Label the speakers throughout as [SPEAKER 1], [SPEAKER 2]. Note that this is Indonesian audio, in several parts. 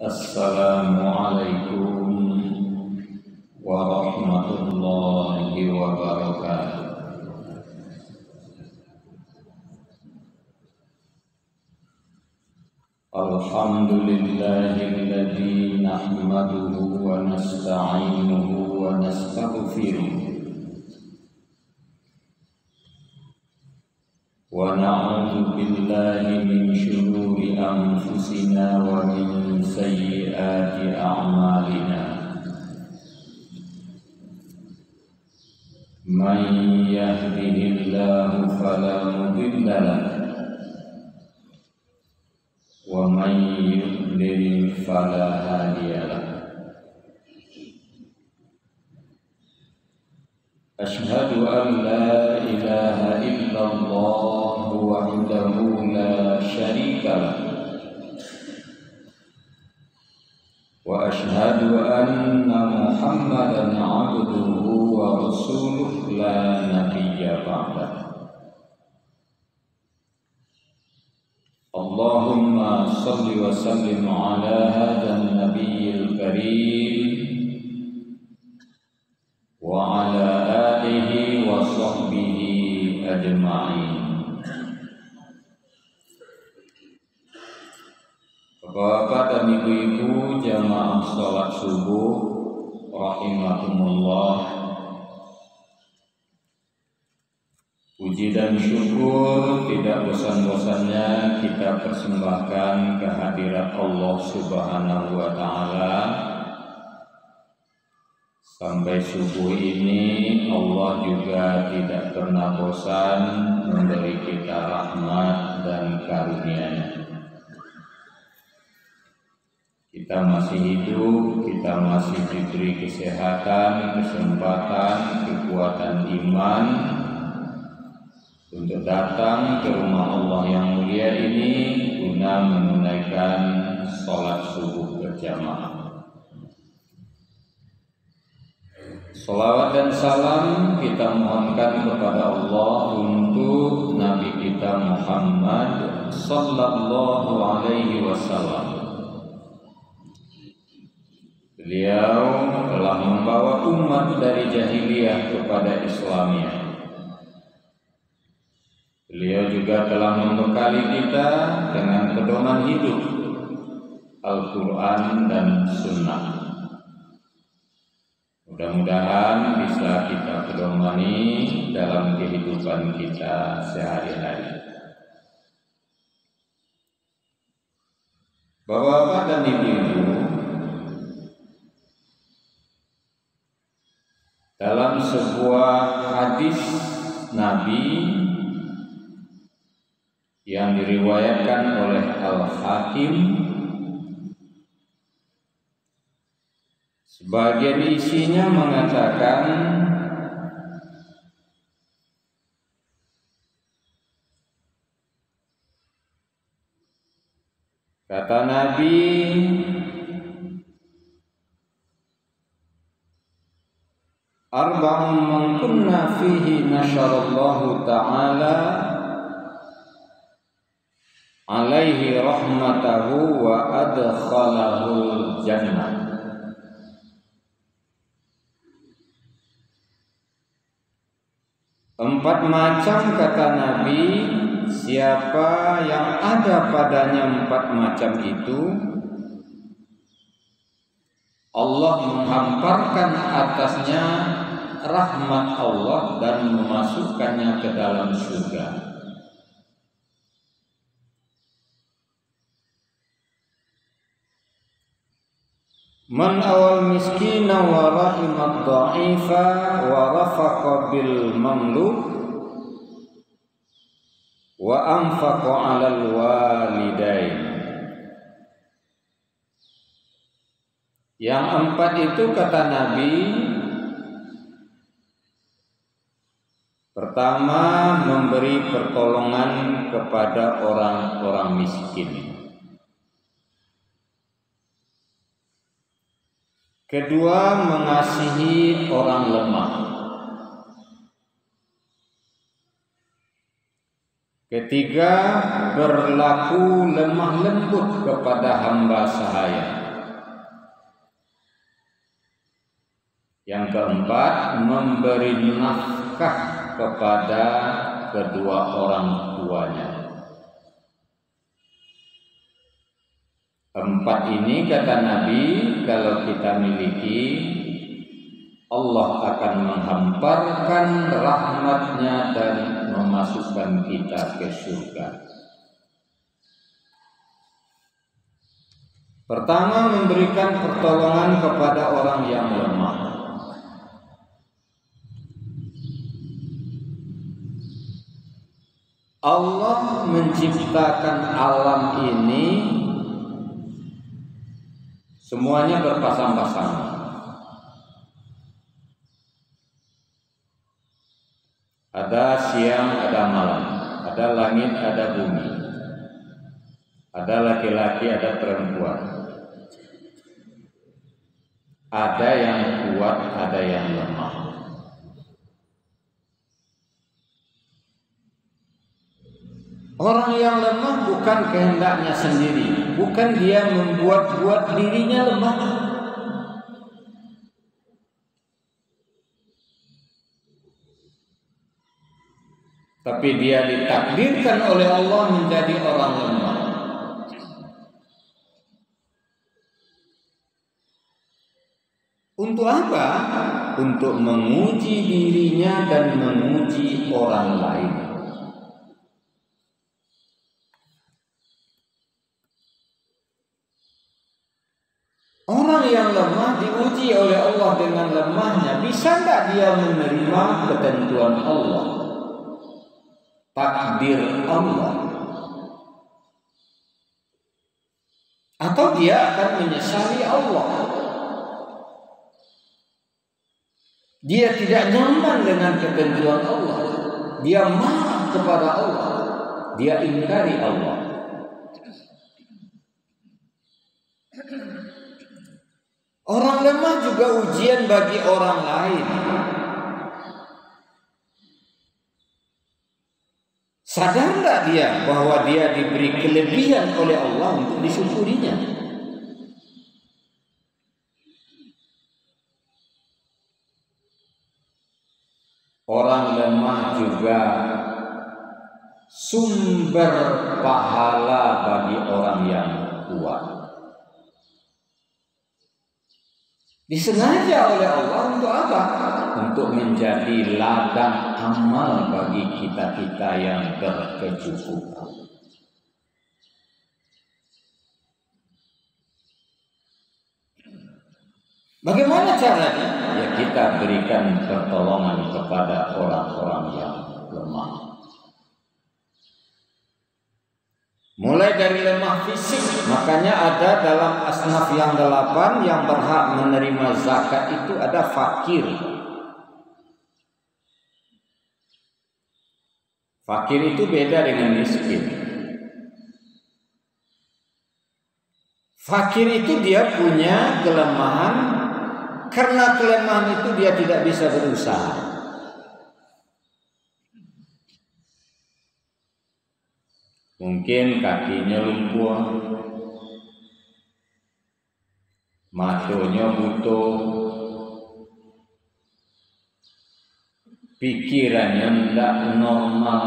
[SPEAKER 1] Assalamualaikum warahmatullahi wabarakatuh. Alhamdulillahilladzi nahmaduhu wa nasta'inuhu wa nastaghfiruh wa na'udzu billahi min syururi anfusina wa min sayyiati a'malina. Man yahdihillahu fala mudilla lahu wa man yudlil fala hadiya lahu. Ashhadu an la ilaha illallah wahdahu la syarika lahu wa ashhadu anna Muhammadan abduhu wa rasuluh la nabiyya ba'dahu. Allahumma salli wa sallim ala hadzal nabiyil karim wa ala alihi wa sahbihi ajma'in. Bapak dan ibu-ibu jamaah salat subuh rahimakumullah, puji dan syukur tidak bosan-bosannya kita persembahkan kehadirat Allah Subhanahu wa Ta'ala. Sampai subuh ini Allah juga tidak pernah bosan memberi kita rahmat dan karunia-Nya. Kita masih hidup, kita masih diberi kesehatan, kesempatan, kekuatan iman untuk datang ke rumah Allah yang mulia ini guna menunaikan sholat subuh berjamaah. Salawat dan salam kita mohonkan kepada Allah untuk Nabi kita Muhammad sallallahu alaihi wasallam. Beliau telah membawa umat dari jahiliyah kepada Islamiyah. Beliau juga telah membekali kita dengan pedoman hidup Al-Quran dan Sunnah. Mudah-mudahan bisa kita pedomani dalam kehidupan kita sehari-hari. Bapak-bapak dan ibu-ibu, dalam sebuah hadis Nabi yang diriwayatkan oleh Al-Hakim, sebagian isinya mengatakan kata Nabi, arba'un man kunna fihi nasyarallahu ta'ala alaihi rahmatahu wa adkhalahul jannah. Empat macam kata Nabi, siapa yang ada padanya empat macam itu, Allah menghamparkan atasnya rahmat Allah dan memasukkannya ke dalam surga. Man awal miskina wa rahimat dha'ifa wa rafaqa bil mamluk wa anfaqa 'alal walidain. Yang empat itu kata Nabi, pertama memberi pertolongan kepada orang-orang miskin. Kedua, mengasihi orang lemah. Ketiga, berlaku lemah lembut kepada hamba sahaya. Yang keempat, memberi nafkah kepada kedua orang tuanya. Empat ini kata Nabi, kalau kita miliki, Allah akan menghamparkan rahmatnya dan memasukkan kita ke surga. Pertama, memberikan pertolongan kepada orang yang lemah. Allah menciptakan alam ini semuanya berpasang-pasangan. Ada siang, ada malam, ada langit, ada bumi, ada laki-laki, ada perempuan, ada yang kuat, ada yang lemah. Orang yang lemah bukan kehendaknya sendiri, bukan dia membuat-buat dirinya lemah. Tapi dia ditakdirkan oleh Allah menjadi orang lemah. Untuk apa? Untuk menguji dirinya dan menguji orang lain. Orang yang lemah diuji oleh Allah dengan lemahnya. Bisa tidak dia menerima ketentuan Allah, takdir Allah, atau dia akan menyesali Allah? Dia tidak nyaman dengan ketentuan Allah, dia marah kepada Allah, dia ingkari Allah. Orang lemah juga ujian bagi orang lain. Sadar tidak dia bahwa dia diberi kelebihan oleh Allah untuk disyukurinya? Orang lemah juga sumber pahala bagi orang yang kuat. Disengaja oleh Allah untuk apa? Untuk menjadi ladang amal bagi kita-kita yang berkecukupan. Bagaimana caranya? Ya kita berikan pertolongan kepada orang-orang yang lemah. Mulai dari lemah fisik, makanya ada dalam asnaf yang 8 yang berhak menerima zakat itu ada fakir. Fakir itu beda dengan miskin. Fakir itu dia punya kelemahan, karena kelemahan itu dia tidak bisa berusaha. Mungkin kakinya lumpuh, matonya butuh, pikirannya tidak normal,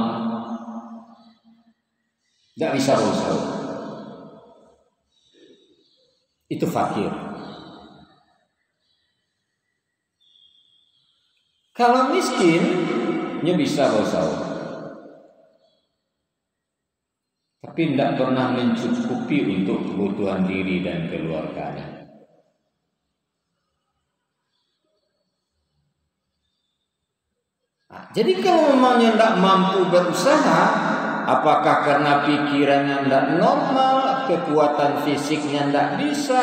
[SPEAKER 1] tidak bisa berusaha. Itu fakir. Kalau miskin, dia bisa berusaha, tapi tidak pernah mencukupi untuk kebutuhan diri dan keluarganya. Jadi kalau memangnya tidak mampu berusaha, apakah karena pikirannya tidak normal, kekuatan fisiknya tidak bisa?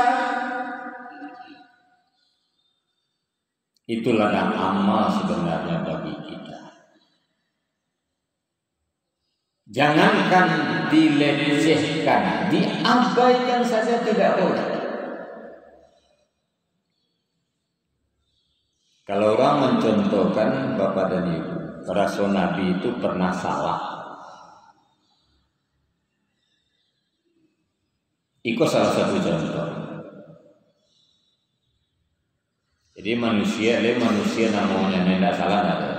[SPEAKER 1] Itulah ladang amal sebenarnya bagi kita. Jangankan dilecehkan, diabaikan saja tidak boleh. Kalau orang mencontohkan Bapak dan Ibu, Rasul Nabi itu pernah salah. Ikut salah satu contoh. Jadi manusia namanya tidak salah ada.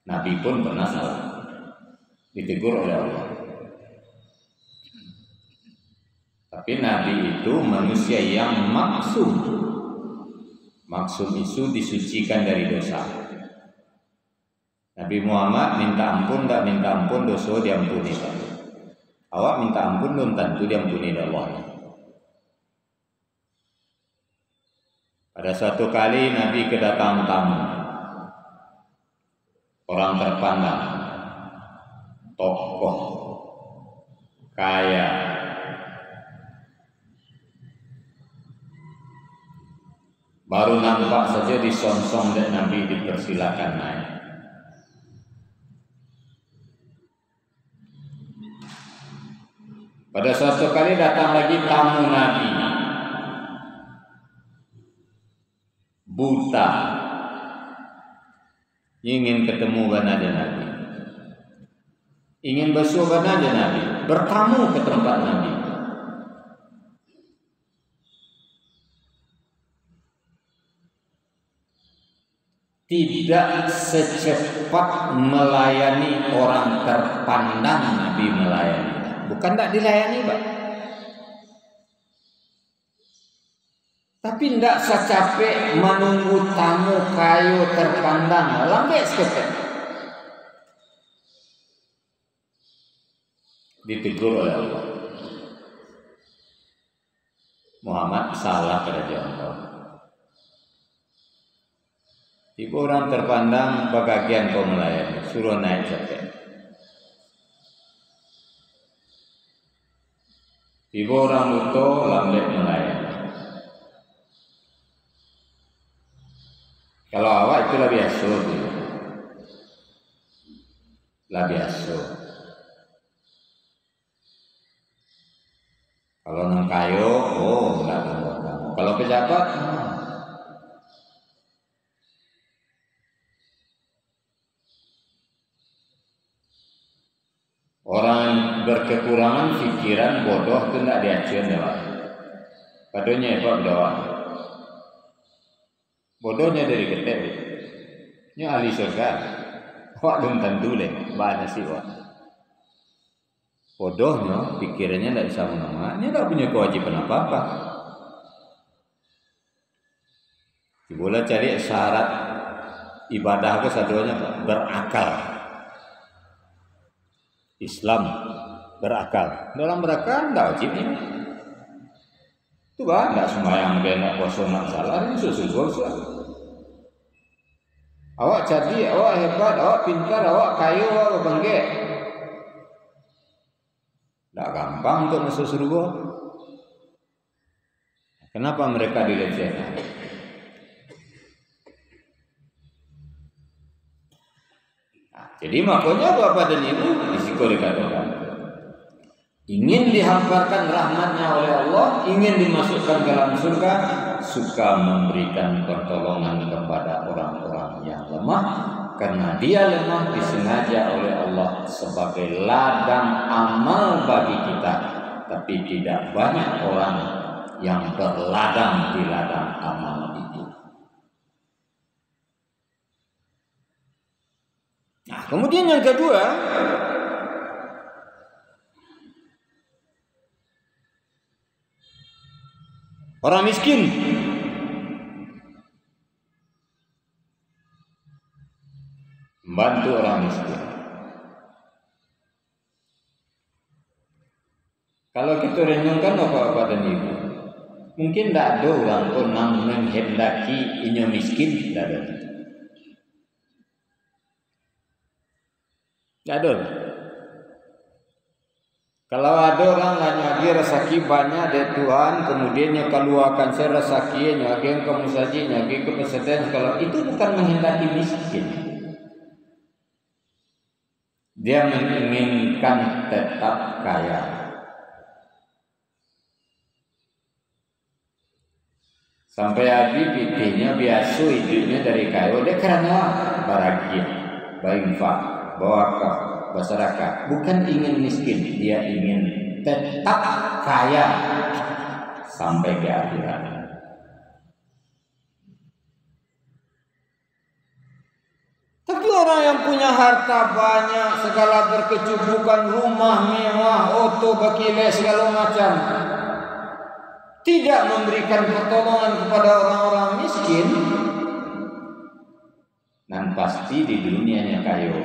[SPEAKER 1] Nabi pun pernah salah, ditegur oleh Allah. Tapi Nabi itu manusia yang maksum. Maksum itu disucikan dari dosa. Nabi Muhammad minta ampun, tak minta ampun, dosa diampuni. Awak minta ampun belum tentu diampuni oleh Allah. Pada suatu kali Nabi kedatangan tamu, orang terpandang, tokoh, kaya, baru nampak saja disongsong dan Nabi dipersilakan naik. Pada suatu kali datang lagi tamu Nabi, buta, ingin ketemu banaja Nabi, ingin bersuah banaja Nabi, bertamu ke tempat Nabi. Tidak secepat melayani orang terpandang Nabi melayani. Bukan tak dilayani, Pak. Tapi tidak secapek menunggu tamu kayu terpandang. Lambat sekejap. Ditegur oleh Allah. Muhammad salah kerajaan Allah. Tiba orang terpandang bagian kau melayani, suruh naik capek. Tiba orang buta lambat melayani. Kalau awak itu lah biasa tu, lah biasa. Kalau nang kayo, oh tidak tamu. Kalau pejabat, orang berkekurangan pikiran bodoh itu tidak diacuan dewan. Padanya apa dewan? Bodohnya dari ketek. Ini ahli surga. Wak belum tentu leh. Bahasa sih wak. Bodohnya pikirannya tidak bisa menengah. Dia tidak punya kewajiban apa-apa. Boleh cari syarat ibadah ke saduanya berakal. Islam berakal. Dalam berakal tidak wajib ini. Itu kan tidak sembahyang dia nak puasa nak salah ini susah. Awak jadi, awak hebat, awak pintar, awak kayu, awak bangga. Tidak gampang untuk masuk surga. Kenapa mereka dilecehkan? Jadi makanya Bapak dan Ibu risiko dikatakan ingin dihamparkan rahmatnya oleh Allah, ingin dimasukkan ke dalam surga, suka memberikan pertolongan kepada orang-orang yang lemah, karena dia lemah disengaja oleh Allah sebagai ladang amal bagi kita, tapi tidak banyak orang yang berladang di ladang amal itu. Nah, kemudian yang kedua, orang miskin. Membantu orang miskin. Kalau kita renungkan Bapak dan Ibu, mungkin tidak ada orang pun yang menghendaki inya miskin, tidak ada. Tidak ada. Kalau ada orang nyagi rezeki banyak dari Tuhan, kemudian yang keluarkan saya rezeki, nyagi kamu saja, nyagi kepesertaan, kalau itu bukan menghendaki miskin. Dia menginginkan tetap kaya. Sampai habis pitihnya biasa hidupnya dari kaya. Dia karena bahagia, berinfak, berwakaf, masyarakat. Bukan ingin miskin, dia ingin tetap kaya sampai ke akhirat. orang yang punya harta banyak, segala berkecukupan, rumah mewah, oto bakile segala macam, tidak memberikan pertolongan kepada orang-orang miskin, dan pasti di dunianya kaya.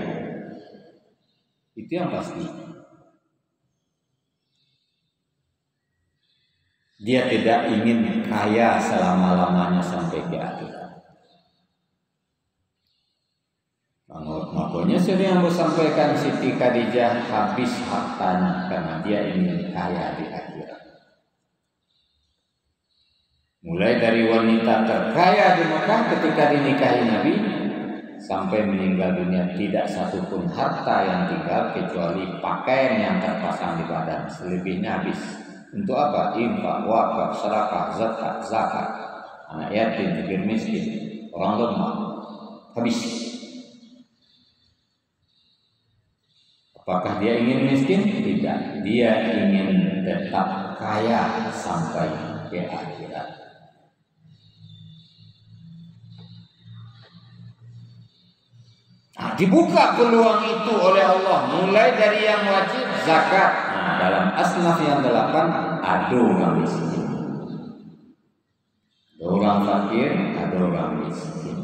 [SPEAKER 1] Itu yang pasti. Dia tidak ingin kaya selama-lamanya sampai ke akhirat. Makanya sering yang sampaikan Siti Khadijah habis hartanya karena dia ingin kaya di akhirat. Mulai dari wanita terkaya di Mekah ketika dinikahi Nabi sampai meninggal dunia tidak satupun harta yang tinggal kecuali pakaian yang terpasang di badan. Selebihnya habis. Untuk apa? Infak, wakaf, sedekah, zakat, anak yatim, fakir miskin, orang lemah. Habis. Apakah dia ingin miskin? Tidak. Dia ingin tetap kaya sampai ke akhirat. Nah, dibuka peluang itu oleh Allah. Mulai dari yang wajib zakat. Nah, dalam asnaf yang 8 ada orang miskin, ada orang fakir, ada orang miskin.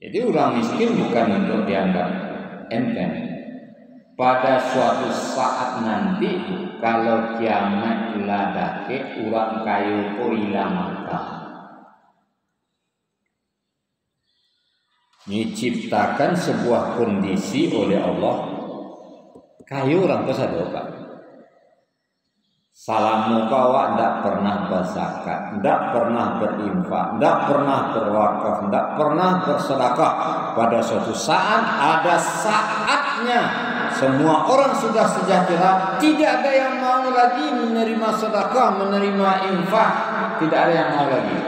[SPEAKER 1] Jadi orang miskin bukan untuk dianggap enteng. Pada suatu saat nanti kalau kiamat ladake orang kayu ko ilang maka diciptakan sebuah kondisi oleh Allah. Kayu orang tu sadoka. Salam muka awak tidak pernah berzakat, tidak pernah berinfak, tidak pernah berwakaf, tidak pernah bersedekah. Pada suatu saat ada saatnya semua orang sudah sejahtera, tidak ada yang mau lagi menerima sedekah, menerima infak, tidak ada yang mau lagi.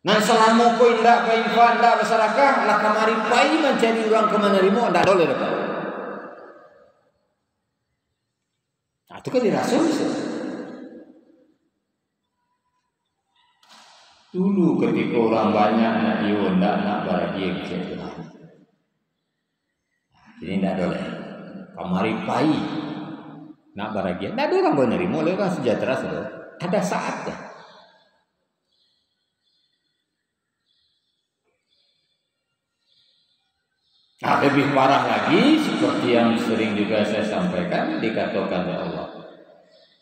[SPEAKER 1] Nah selama kau tidak berinfak, tidak bersedekah, lah kamari pai menjadi orang kemenerima, tidak boleh dapat. Nah, itu kan dirasuk. Dulu ketika orang banyak nak iun, nak bahagia ke Tuhan. Ini tidak boleh. Kamari pai nak bahagia, tidak ada orang menerima, oleh orang sejahtera sudah. Ada saatnya. Nah, lebih parah lagi seperti yang sering juga saya sampaikan dikatakan oleh Allah.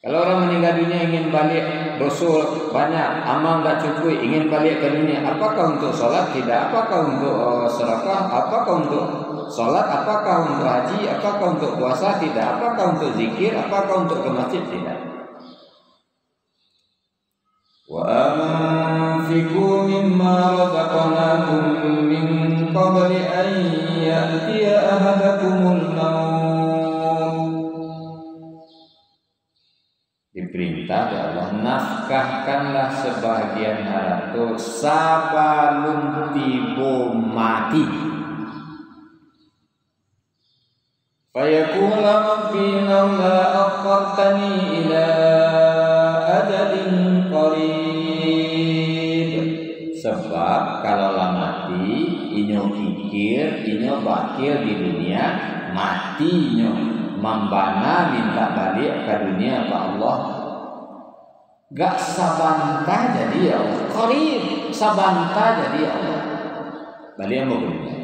[SPEAKER 1] Kalau orang meninggal dunia ingin balik dosa banyak, amal tidak cukup, ingin balik ke dunia, apakah untuk sholat? Tidak. Apakah untuk sedekah? Apakah untuk sholat? Apakah untuk haji? Apakah untuk puasa? Tidak. Apakah untuk zikir? Apakah untuk ke masjid? Tidak. Wa anfiqu mimma razaqnakum min qabli an ya'tiya ahadakumul maut. Diperintah oleh Allah, nafkahkanlah sebagian harta sebelum tiba mati. Fayaqula rabbi laula akhartani ila ajalin qarib. Sebab kalau mati inyo pikir inyo bakil di dunia, mati inyo membana minta balik ke dunia ke Allah, gak sabantah jadi ya Allah, qarib sabantah jadi ya Allah, balik mau ke dunia.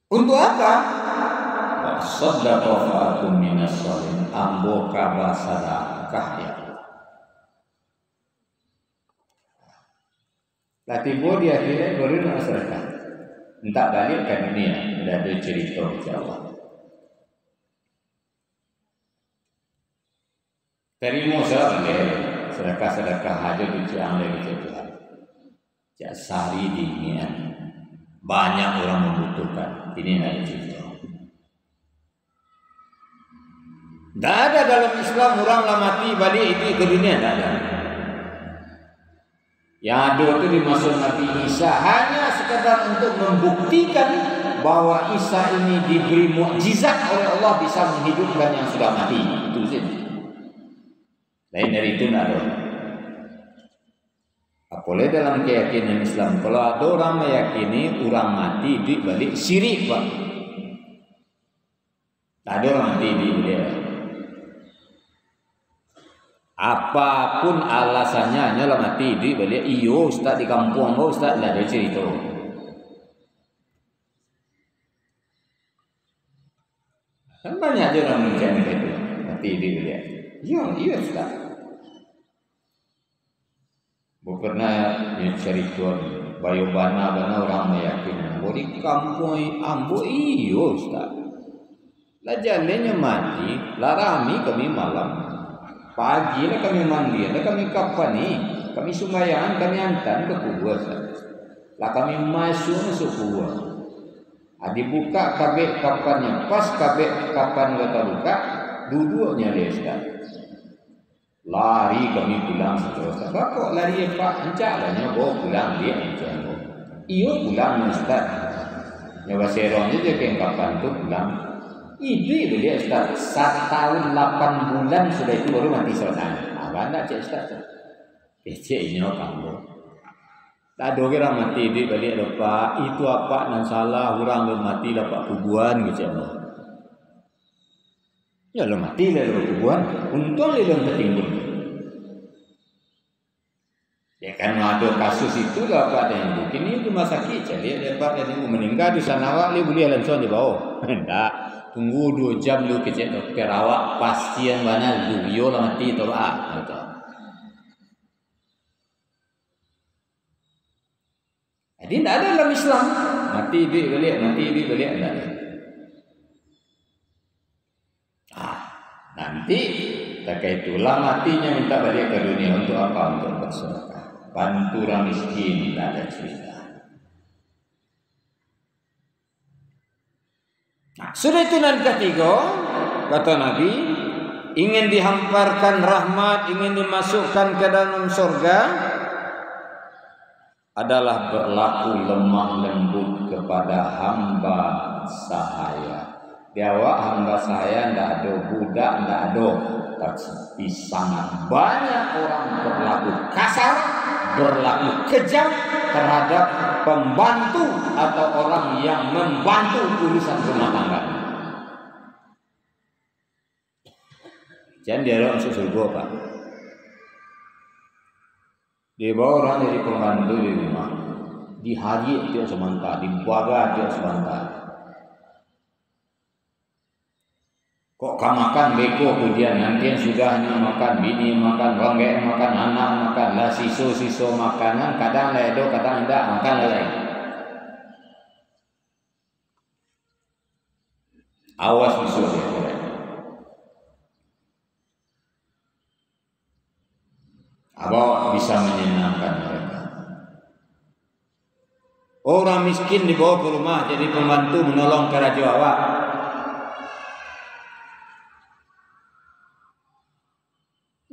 [SPEAKER 1] Untuk apa? Sadaqah fa'akum minas sholihin, ambo kaba sadaqah ya Allah. Latibo di akhirnya baru nak sedekah. Entah balik ke dunia, ada cerita insya-Allah. Terima sedekah haji di ambil Tuhan. Jak sari dingin. Banyak orang membutuhkan. Ini ada cerita. Tidak ada dalam Islam orang lah mati balik itu ke dunia, tidak ada. Yang ada itu dimaksud Nabi Isa hanya sekadar untuk membuktikan bahwa Isa ini diberi mukjizat oleh Allah bisa menghidupkan yang sudah mati. Itu saja. Lain dari itu tidak ada. Apalagi dalam keyakinan Islam, kalau ada orang meyakini orang mati di balik syirik, Pak. Tak ada orang mati di dia. Apapun alasannya, hanyalah mati di balik. Iyo, Ustaz di kampung, Ustaz tak ada cerita. Kan banyak je orang mencari itu mati di balik. Iya Ustaz. Pernah cerita bayu bana orang meyakini bahwa di kampung ambo iyo Ustaz. Lah jalannya mati, lah rami kami malam. Pagi lah kami mandi, lah kami kapani, kami sumayan, kami antan ke kubur. Lah kami masuk kubur. Dibuka kabeh kapannya, pas kabeh kapan kata buka, duduknya dia Ustaz. Lari kami pulang seterusnya. Kok lari Pak? Encaklah bawa pulang dia encak. Iyo pulang Ustaz. Nyawa serongnya dia ke kapan tu pulang. Itu dia Ustaz. 1 tahun 8 bulan sudah itu baru mati selesai. Apa nak cek Ustaz? Cek ini kamu. Tak ada orang mati di balik lupa. Itu apa nan salah orang mati dapat kuburan gitu. Ya lo mati lah lo kuburan, untung lo tertimbun. Ya kan ada kasus itu lah Pak dan Ibu. Kini rumah sakit cari dia Pak dan Ibu meninggal di sana awak dia boleh langsung di bawah. Hendak tunggu 2 jam lu kecek dokter awak pasien mana lu yo lah mati atau apa. Jadi tidak ada dalam Islam mati balik ada. Nanti terkait itulah matinya minta balik ke dunia untuk apa? Untuk bersedekah, bantu orang miskin, tidak ada cerita. Sudah itu yang ketiga, kata Nabi, ingin dihamparkan rahmat, ingin dimasukkan ke dalam surga, adalah berlaku lemah lembut kepada hamba sahaya. Awak hamba saya tidak ada budak, tidak ada, tapi sangat banyak orang berlaku kasar, berlaku kejam terhadap pembantu atau orang yang membantu urusan rumah tangga. Jangan dia orang masuk surga Pak. Dia bawa orang dari pembantu di rumah, di hari dia sementara, di baga dia sementara. Kok kau makan beko kemudian nanti sudahnya makan bini makan bangke makan anak makan lah siso makanan kadang ledo kadang tidak makan lain. Awas siso dia. Abang bisa menyenangkan mereka. Orang miskin dibawa ke rumah jadi pembantu menolong keraja awak.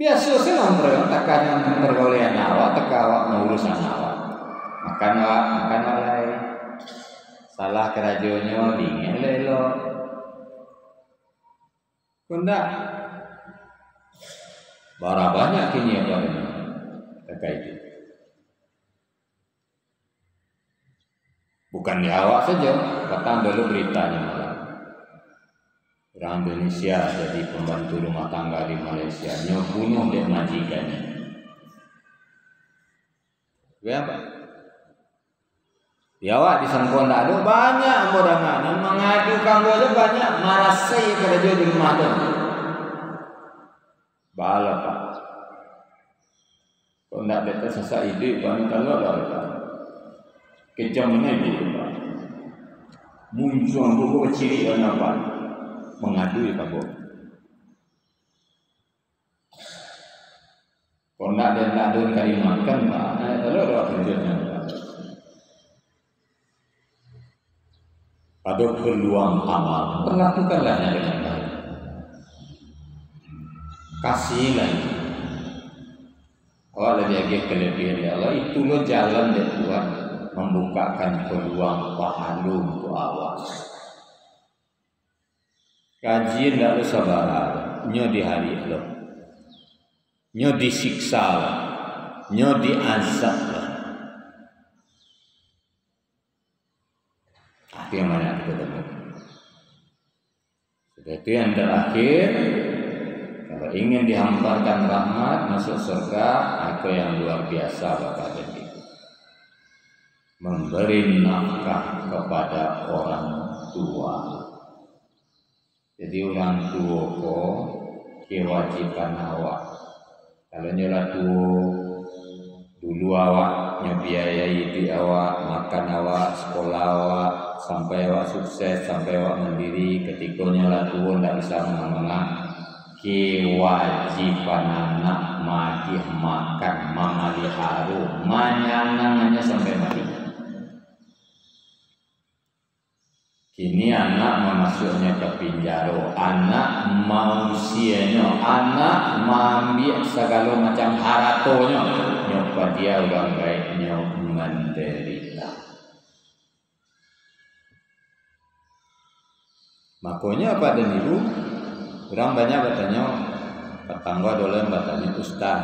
[SPEAKER 1] Biasa senang mereka takkan pergaulan awak, takkan awak mengurusan awak. Makan lain. Salah kerajonya dingin lelo. Kundak. Bara banyak kini apa ini terkait itu. Bukan di awak saja, datang dulu beritanya malah. Orang Indonesia jadi pembantu rumah tangga di Malaysia bunuh dia majikannya. Kenapa? Ya awak di Sangkon ada banyak modangan yang mengadu kamu aja banyak marasai kerja di rumah tu. Bala Pak. Kalau nak datang sesak ide kami tanggal lah. Kejam mana itu Pak? Muncul buku ciri dan apa? Mengadu ya kamu. Kalau nak ada kali makan Pak, kalau ada kerjanya Pak. Pada peluang amal, perlakukanlah dengan baik. Kasihlah. Kalau ada lagi kelebihan ya Allah, itu lo jalan dari Tuhan membukakan peluang pahala untuk awak. Kajian tak lo sabar, nyo di hari lo, nyo disiksa, nyo diazab lah. Itu yang mana kita temui. Sudah itu yang terakhir, kalau ingin dihamparkan rahmat masuk surga, apa yang luar biasa Bapak dan Ibu, memberi nafkah kepada orang tua. Jadi orang tua kok kewajiban awak. Kalau nyola tua dulu awak nyobiayai di awak, makan awak, sekolah awak, sampai awak sukses, sampai awak mandiri. Ketika nyola tua tidak bisa mengamalkan kewajiban anak mati makan, mamali haru, manyangannya sampai mati. Kini anak memasuknya ke penjara, anak mausianya, anak mengambil segala macam haratonya, nyoba dia orang baiknya menderita. Makanya pada Ibu, orang banyak bertanya, tetangga dolen bertanya Ustaz,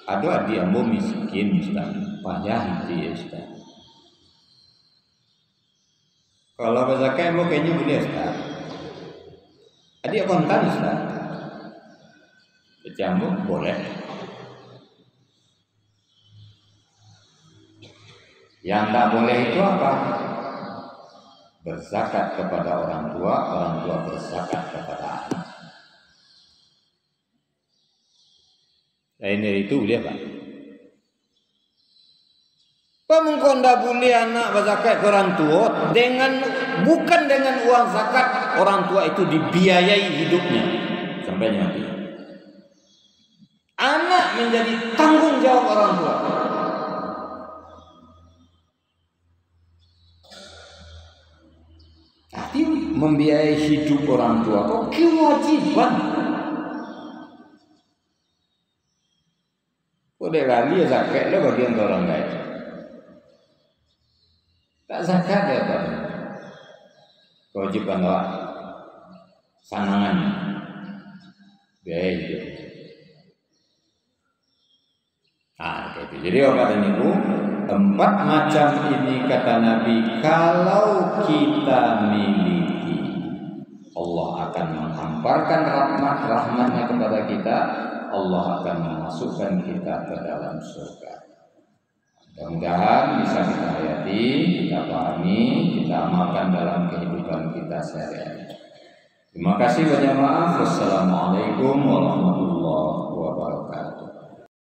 [SPEAKER 1] ada adik ambo miskin Ustaz, payah itu ya Ustaz. Kalau berzakat ambo kayaknya boleh Ustaz. Adik kontan Ustaz. Jadi ambo boleh. Yang tak boleh itu apa? Berzakat kepada orang tua berzakat kepada anak. Lain dari itu boleh Pak. Pemengkonda boleh anak berzakat ke orang tua bukan dengan uang zakat orang tua itu dibiayai hidupnya sampai mati. Anak menjadi tanggung jawab orang tua. Tapi membiayai hidup orang tua kok kewajiban. Udah kali ya zakat lo bagian orang lain. Tak zakat ya Pak. Kewajiban awak sanangan biaya hidup. Gitu. Jadi kata Ibu, 4 macam ini kata Nabi kalau kita miliki, Allah akan menghamparkan rahmatnya kepada kita. Allah akan memasukkan kita ke dalam surga. Mudah-mudahan bisa kita hayati, kita pahami, kita amalkan dalam kehidupan kita sehari-hari. Terima kasih banyak maaf. Wassalamualaikum warahmatullahi wabarakatuh.